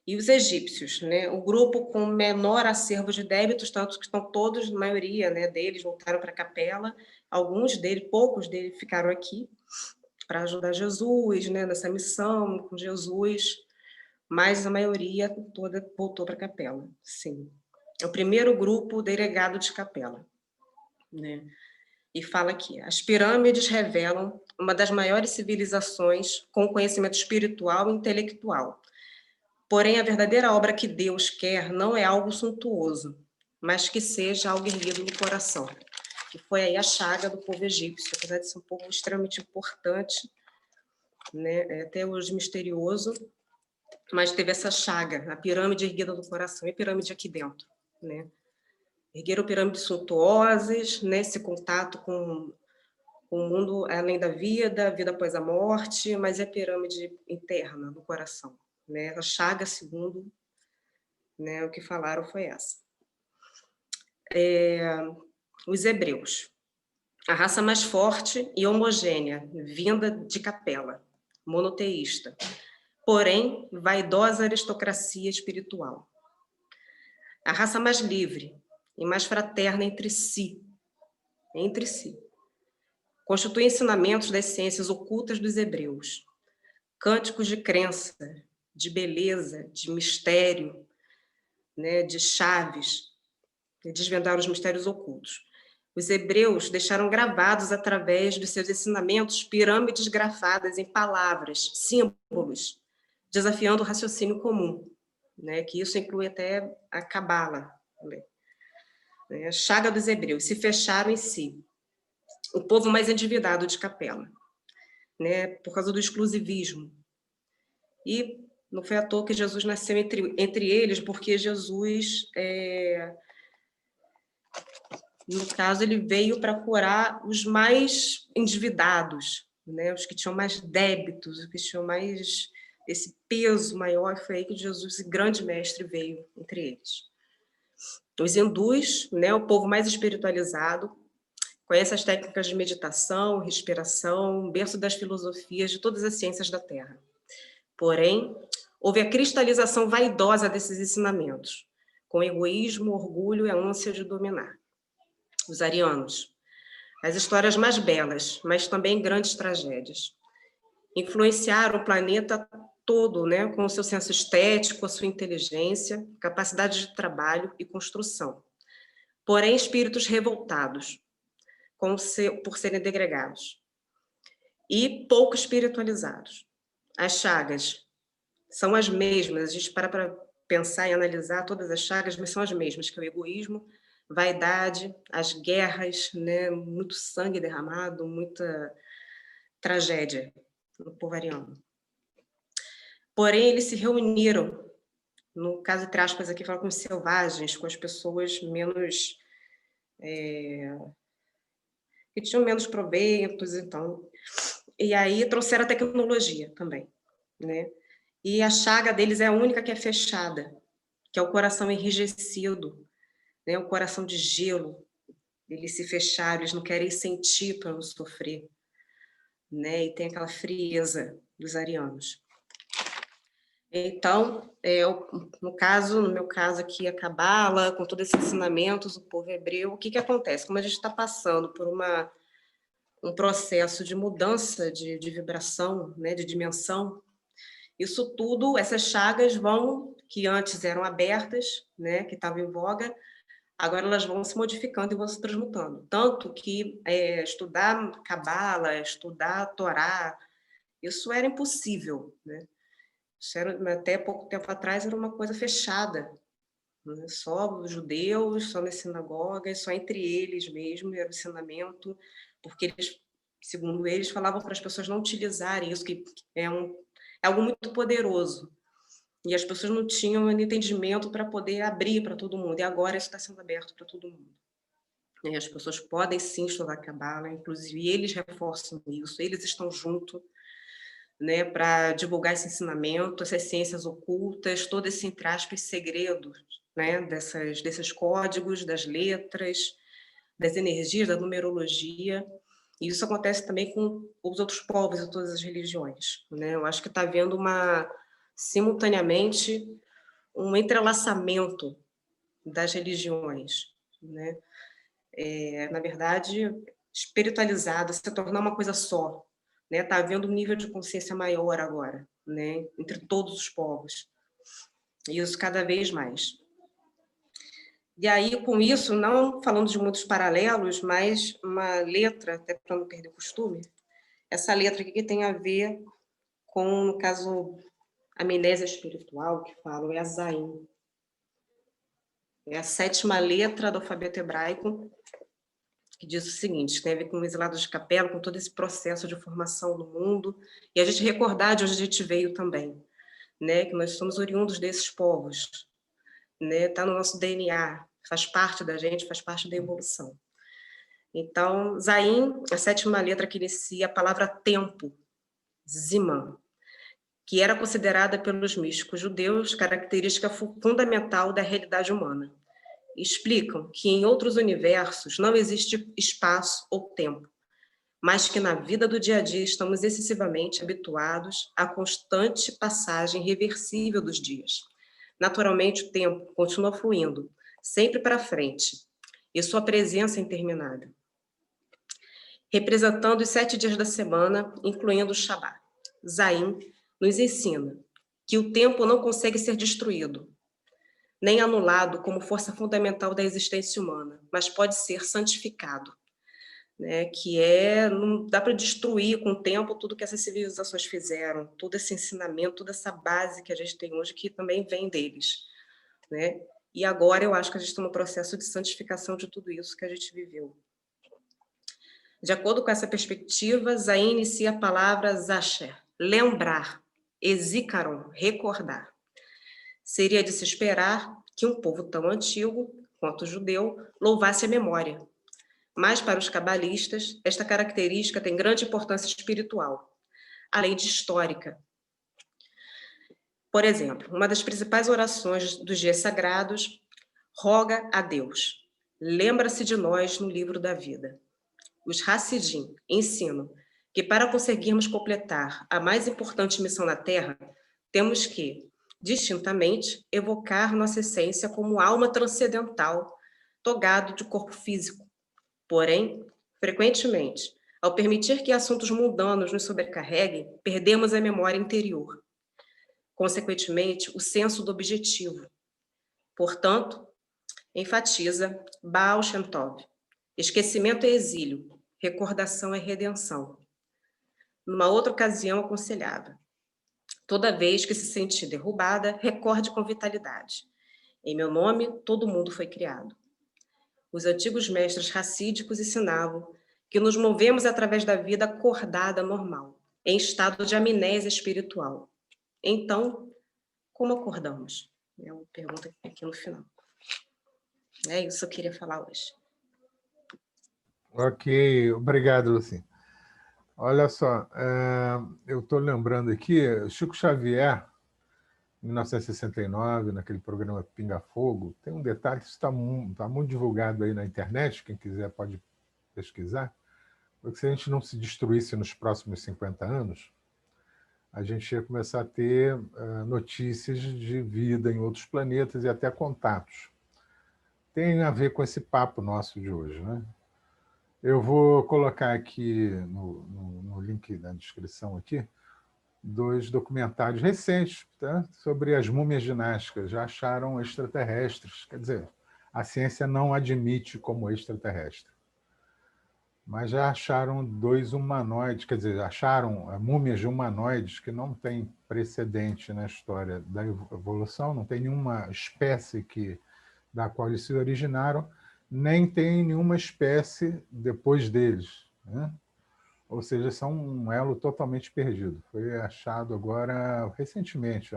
E os egípcios, né, o grupo com menor acervo de débitos, tanto que estão todos, a maioria, né, deles voltaram para a capela, alguns deles, poucos deles ficaram aqui para ajudar Jesus, né, nessa missão com Jesus, mas a maioria toda voltou para a capela, sim. É o primeiro grupo delegado de capela, né? E fala aqui, as pirâmides revelam uma das maiores civilizações com conhecimento espiritual e intelectual. Porém, a verdadeira obra que Deus quer não é algo suntuoso, mas que seja algo erguido no coração. Que foi aí a chaga do povo egípcio, apesar de ser um povo extremamente importante, né? Até hoje misterioso, mas teve essa chaga, a pirâmide erguida do coração, e a pirâmide aqui dentro, né? Ergueram pirâmides suntuosas, né? Esse contato com o mundo além da vida, a vida após a morte, mas é a pirâmide interna, no coração, né? A chaga, segundo, né, o que falaram foi essa. Os hebreus, a raça mais forte e homogênea, vinda de Capela, monoteísta, porém vaidosa aristocracia espiritual. A raça mais livre e mais fraterna entre si, constitui ensinamentos das ciências ocultas dos hebreus, cânticos de crença, de beleza, de mistério, né, de chaves, de desvendar os mistérios ocultos. Os hebreus deixaram gravados através dos seus ensinamentos pirâmides grafadas em palavras, símbolos, desafiando o raciocínio comum, né, que isso inclui até a Cabala, a chaga dos hebreus, se fecharam em si. O povo mais endividado de Capela, né, por causa do exclusivismo. E não foi à toa que Jesus nasceu entre eles, porque Jesus, no caso, ele veio para curar os mais endividados, né, os que tinham mais débitos, os que tinham mais esse peso maior, foi aí que Jesus, grande mestre, veio entre eles. Os hindus, né, o povo mais espiritualizado, conhece as técnicas de meditação, respiração, berço das filosofias, de todas as ciências da Terra. Porém, houve a cristalização vaidosa desses ensinamentos, com egoísmo, orgulho e a ânsia de dominar. Os arianos, as histórias mais belas, mas também grandes tragédias, influenciaram o planeta todo, né, com o seu senso estético, a sua inteligência, capacidade de trabalho e construção. Porém, espíritos revoltados, por serem degregados, e pouco espiritualizados. As chagas são as mesmas, a gente para pensar e analisar todas as chagas, mas são as mesmas, que é o egoísmo, vaidade, as guerras, né, muito sangue derramado, muita tragédia no povo ariano. Porém, eles se reuniram, no caso, entre aspas, aqui, fala com os selvagens, com as pessoas menos... que tinham menos proventos, então. E aí trouxeram a tecnologia também, né? E a chaga deles é a única que é fechada, que é o coração enrijecido, né? O coração de gelo. Eles se fecharam, eles não querem sentir para não sofrer, né? E tem aquela frieza dos arianos. Então, no meu caso aqui, a Cabala, com todos esses ensinamentos, o povo hebreu, o que acontece? Como a gente está passando por um processo de mudança de vibração, né, de dimensão, isso tudo, essas chagas que antes eram abertas, né, que estavam em voga, agora elas vão se modificando e vão se transmutando. Tanto que estudar Cabala, estudar Torá, isso era impossível, né? Isso era, até pouco tempo atrás era uma coisa fechada, né? Só os judeus, só nas sinagogas, só entre eles mesmo, era o ensinamento, porque eles, segundo eles, falavam para as pessoas não utilizarem isso, que é algo muito poderoso. E as pessoas não tinham entendimento para poder abrir para todo mundo, e agora isso está sendo aberto para todo mundo. E as pessoas podem sim estudar Cabala, inclusive eles reforçam isso, eles estão junto, né, para divulgar esse ensinamento, essas ciências ocultas, todo esse, entre aspas, segredo, né, desses códigos, das letras, das energias, da numerologia. E isso acontece também com os outros povos e todas as religiões, né? Eu acho que está havendo simultaneamente, um entrelaçamento das religiões, né? Na verdade, espiritualizado, se tornar uma coisa só, né? Está havendo um nível de consciência maior agora, né? Entre todos os povos. E isso cada vez mais. E aí, com isso, não falando de muitos paralelos, mas uma letra, até para não perder o costume, essa letra aqui que tem a ver com, no caso, amnésia espiritual, que falam, é a Zain. É a 7ª letra do alfabeto hebraico, que diz o seguinte, tem a ver com os exilados de capela, com todo esse processo de formação do mundo, e a gente recordar de onde a gente veio também, né? Que nós somos oriundos desses povos, né? Está no nosso DNA, faz parte da gente, faz parte da evolução. Então, Zain, a 7ª letra que inicia a palavra tempo, Ziman, que era considerada pelos místicos judeus característica fundamental da realidade humana. Explicam que em outros universos não existe espaço ou tempo, mas que na vida do dia a dia estamos excessivamente habituados à constante passagem reversível dos dias. Naturalmente, o tempo continua fluindo, sempre para frente, e sua presença é interminável, representando os 7 dias da semana, incluindo o Shabat. Zain nos ensina que o tempo não consegue ser destruído, nem anulado como força fundamental da existência humana, mas pode ser santificado, né? Não dá para destruir com o tempo tudo que essas civilizações fizeram, todo esse ensinamento, toda essa base que a gente tem hoje, que também vem deles, né? E agora eu acho que a gente está no processo de santificação de tudo isso que a gente viveu. De acordo com essa perspectiva, Zain inicia a palavra Zacher, lembrar, Ezikaron, recordar. Seria de se esperar que um povo tão antigo quanto o judeu louvasse a memória. Mas, para os cabalistas, esta característica tem grande importância espiritual, além de histórica. Por exemplo, uma das principais orações dos dias sagrados roga a Deus: lembra-se de nós no livro da vida. Os Hassidim ensinam que, para conseguirmos completar a mais importante missão na Terra, temos que, distintamente, evocar nossa essência como alma transcendental, togado de corpo físico. Porém, frequentemente, ao permitir que assuntos mundanos nos sobrecarreguem, perdemos a memória interior. Consequentemente, o senso do objetivo. Portanto, enfatiza Baal Shem Tov: esquecimento é exílio, recordação é redenção. Numa outra ocasião, aconselhava: toda vez que se sentir derrubada, recorde com vitalidade. Em meu nome, todo mundo foi criado. Os antigos mestres racídicos ensinavam que nos movemos através da vida acordada normal, em estado de amnésia espiritual. Então, como acordamos? É uma pergunta aqui no final. É isso que eu queria falar hoje. Ok, obrigado, Luci. Olha só, eu estou lembrando aqui, Chico Xavier, em 1969, naquele programa Pinga Fogo, tem um detalhe que está muito divulgado aí na internet, quem quiser pode pesquisar, porque se a gente não se destruísse nos próximos 50 anos, a gente ia começar a ter notícias de vida em outros planetas e até contatos. Tem a ver com esse papo nosso de hoje, né? Eu vou colocar aqui no link da descrição aqui 2 documentários recentes, tá? Sobre as múmias ginásticas. Já acharam extraterrestres. Quer dizer, a ciência não admite como extraterrestre. Mas já acharam 2 humanoides, quer dizer, acharam múmias de humanoides que não tem precedente na história da evolução, não tem nenhuma espécie da qual eles se originaram, nem tem nenhuma espécie depois deles, né? Ou seja, são um elo totalmente perdido. Foi achado agora, recentemente,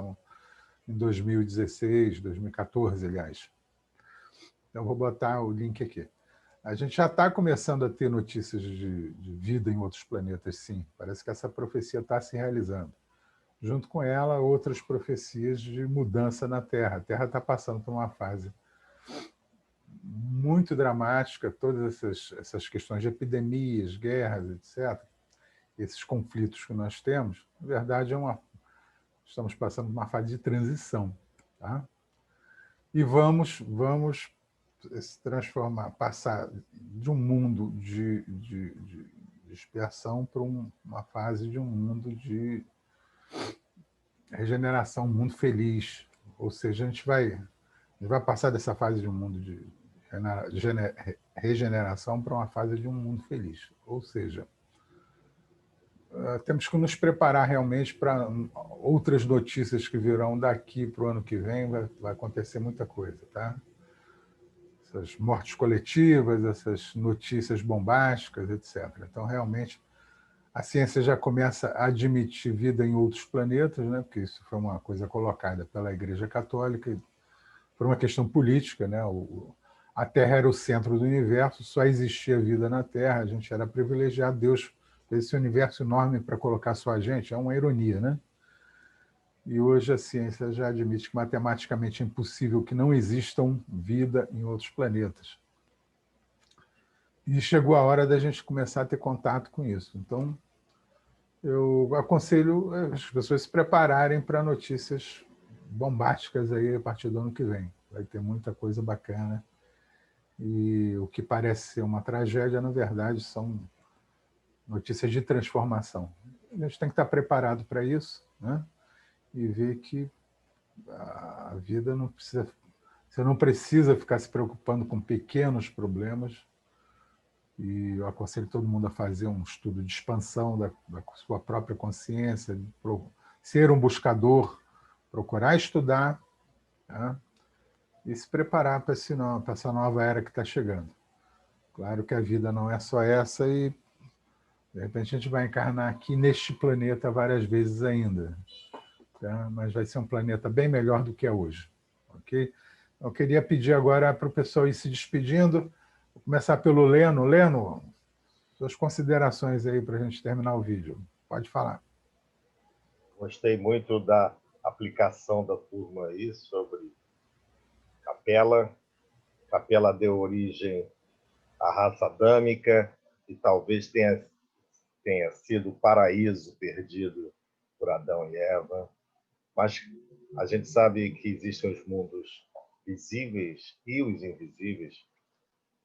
em 2016, 2014, aliás. Então, vou botar o link aqui. A gente já está começando a ter notícias de vida em outros planetas, sim. Parece que essa profecia está se realizando. Junto com ela, outras profecias de mudança na Terra. A Terra está passando por uma fase muito dramática, todas essas questões de epidemias, guerras, etc., esses conflitos que nós temos, na verdade, estamos passando por uma fase de transição. Tá? E vamos se transformar, passar de um mundo de expiação para uma fase de um mundo de regeneração, um mundo feliz. Ou seja, a gente vai passar dessa fase de um mundo de regeneração para uma fase de um mundo feliz. Ou seja, temos que nos preparar realmente para outras notícias que virão daqui para o ano que vem. Vai acontecer muita coisa, tá? Essas mortes coletivas, essas notícias bombásticas, etc. Então, realmente, a ciência já começa a admitir vida em outros planetas, né? Porque isso foi uma coisa colocada pela Igreja Católica por uma questão política, né? A Terra era o centro do universo, só existia vida na Terra, a gente era privilegiado, Deus fez esse universo enorme para colocar só a gente, é uma ironia, né? E hoje a ciência já admite que matematicamente é impossível que não existam vida em outros planetas. E chegou a hora da gente começar a ter contato com isso. Então, eu aconselho as pessoas se prepararem para notícias bombásticas aí a partir do ano que vem. Vai ter muita coisa bacana. E o que parece ser uma tragédia, na verdade, são notícias de transformação. A gente tem que estar preparado para isso, né? E ver que a vida não precisa... Você não precisa ficar se preocupando com pequenos problemas. E eu aconselho todo mundo a fazer um estudo de expansão da sua própria consciência, ser um buscador, procurar estudar, tá? E se preparar para essa nova era que está chegando. Claro que a vida não é só essa e, de repente, a gente vai encarnar aqui neste planeta várias vezes ainda. Tá? Mas vai ser um planeta bem melhor do que é hoje. Ok? Eu queria pedir agora para o pessoal ir se despedindo. Vou começar pelo Leno. Leno, suas considerações aí para a gente terminar o vídeo. Pode falar. Gostei muito da aplicação da turma aí sobre Capela. Capela deu origem à raça adâmica e talvez tenha sido o paraíso perdido por Adão e Eva. Mas a gente sabe que existem os mundos visíveis e os invisíveis.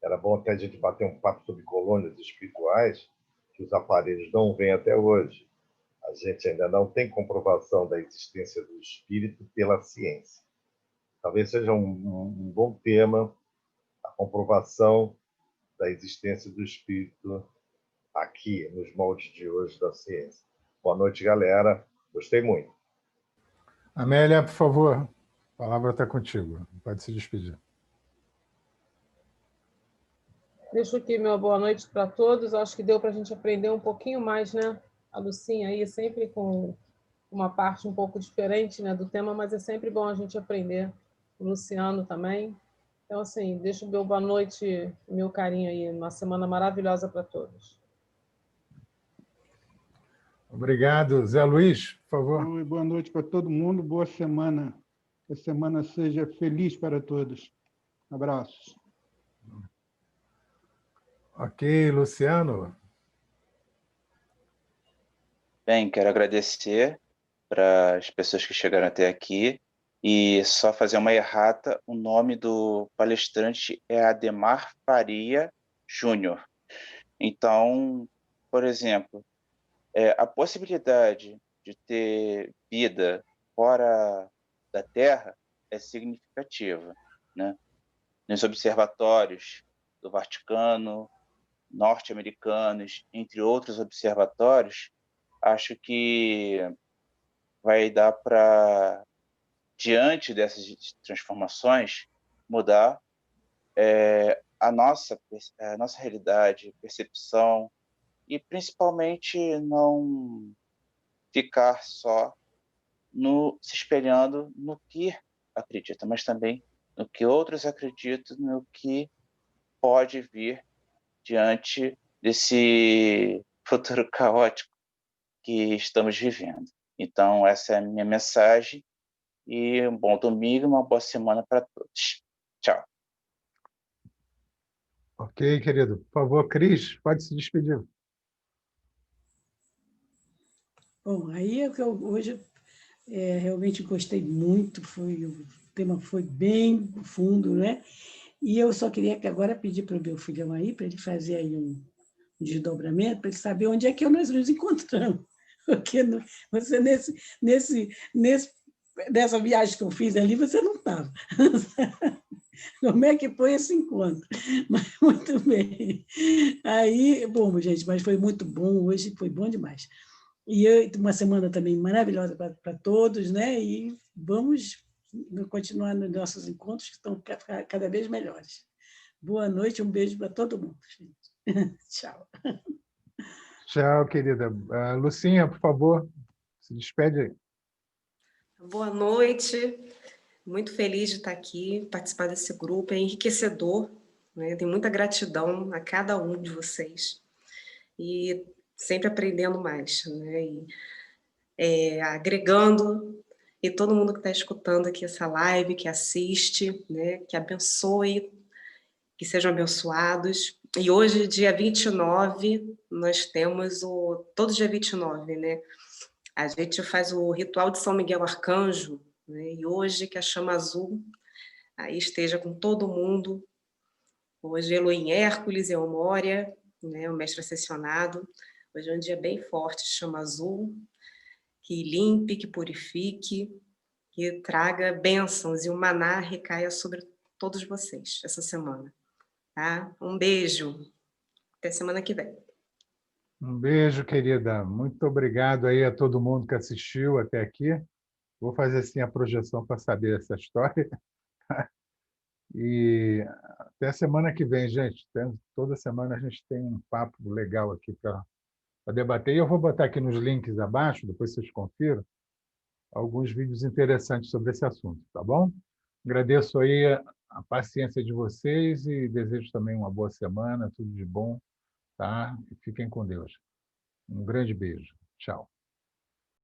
Era bom até a gente bater um papo sobre colônias espirituais, que os aparelhos não vêm até hoje. A gente ainda não tem comprovação da existência do espírito pela ciência. Talvez seja um bom tema a comprovação da existência do espírito aqui, nos moldes de hoje da ciência. Boa noite, galera. Gostei muito. Amélia, por favor, a palavra está contigo. Pode se despedir. Deixo aqui meu boa noite para todos. Acho que deu para a gente aprender um pouquinho mais, né? A Lucinha aí sempre com uma parte um pouco diferente, né, do tema, mas é sempre bom a gente aprender. O Luciano também. Então, assim, deixo meu boa noite, meu carinho aí. Uma semana maravilhosa para todos. Obrigado. Zé Luiz, por favor. Oi, boa noite para todo mundo. Boa semana. Que a semana seja feliz para todos. Abraços. Ok, Luciano. Bem, quero agradecer para as pessoas que chegaram até aqui e só fazer uma errata, o nome do palestrante é Ademar Faria Júnior. Então, por exemplo, a possibilidade de ter vida fora da Terra é significativa, né? Nos observatórios do Vaticano, norte-americanos, entre outros observatórios, acho que vai dar para, diante dessas transformações, mudar a nossa realidade, percepção, e principalmente não ficar só se espelhando no que acredita, mas também no que outros acreditam, no que pode vir diante desse futuro caótico que estamos vivendo. Então, essa é a minha mensagem, e um bom domingo e uma boa semana para todos. Tchau. Ok, querido. Por favor, Cris, pode se despedir. Bom, aí é o que eu hoje realmente gostei muito, o tema foi bem profundo, né? E eu só queria que agora pedir para o meu filhão aí, para ele fazer aí um desdobramento, para ele saber onde é que nós nos encontramos. Porque você, nessa viagem que eu fiz ali, você não estava. Como é que foi esse encontro? Mas muito bem. Aí, bom, gente, mas foi muito bom, hoje foi bom demais. E uma semana também maravilhosa para todos, né? E vamos continuar nos nossos encontros, que estão cada vez melhores. Boa noite, um beijo para todo mundo, gente. Tchau. Tchau, querida. Lucinha, por favor, se despede aí. Boa noite. Muito feliz de estar aqui, participar desse grupo. É enriquecedor, né? Tenho muita gratidão a cada um de vocês. E sempre aprendendo mais, né? E, agregando, e todo mundo que está escutando aqui essa live, que assiste, né? Que abençoe, que sejam abençoados. E hoje, dia 29, nós temos todo dia 29, né? A gente faz o ritual de São Miguel Arcanjo, né? E hoje que a chama azul aí esteja com todo mundo. Hoje Elohim Hércules e Eumória, né? O mestre ascensionado. Hoje é um dia bem forte, chama azul, que limpe, que purifique, que traga bênçãos, e o maná recaia sobre todos vocês essa semana. Tá? Um beijo. Até semana que vem. Um beijo, querida. Muito obrigado aí a todo mundo que assistiu até aqui. Vou fazer assim a projeção para saber essa história. E até a semana que vem, gente. Toda semana a gente tem um papo legal aqui para debater. E eu vou botar aqui nos links abaixo, depois vocês confiram, alguns vídeos interessantes sobre esse assunto, tá bom? Agradeço aí a paciência de vocês e desejo também uma boa semana, tudo de bom, tá? E fiquem com Deus. Um grande beijo. Tchau.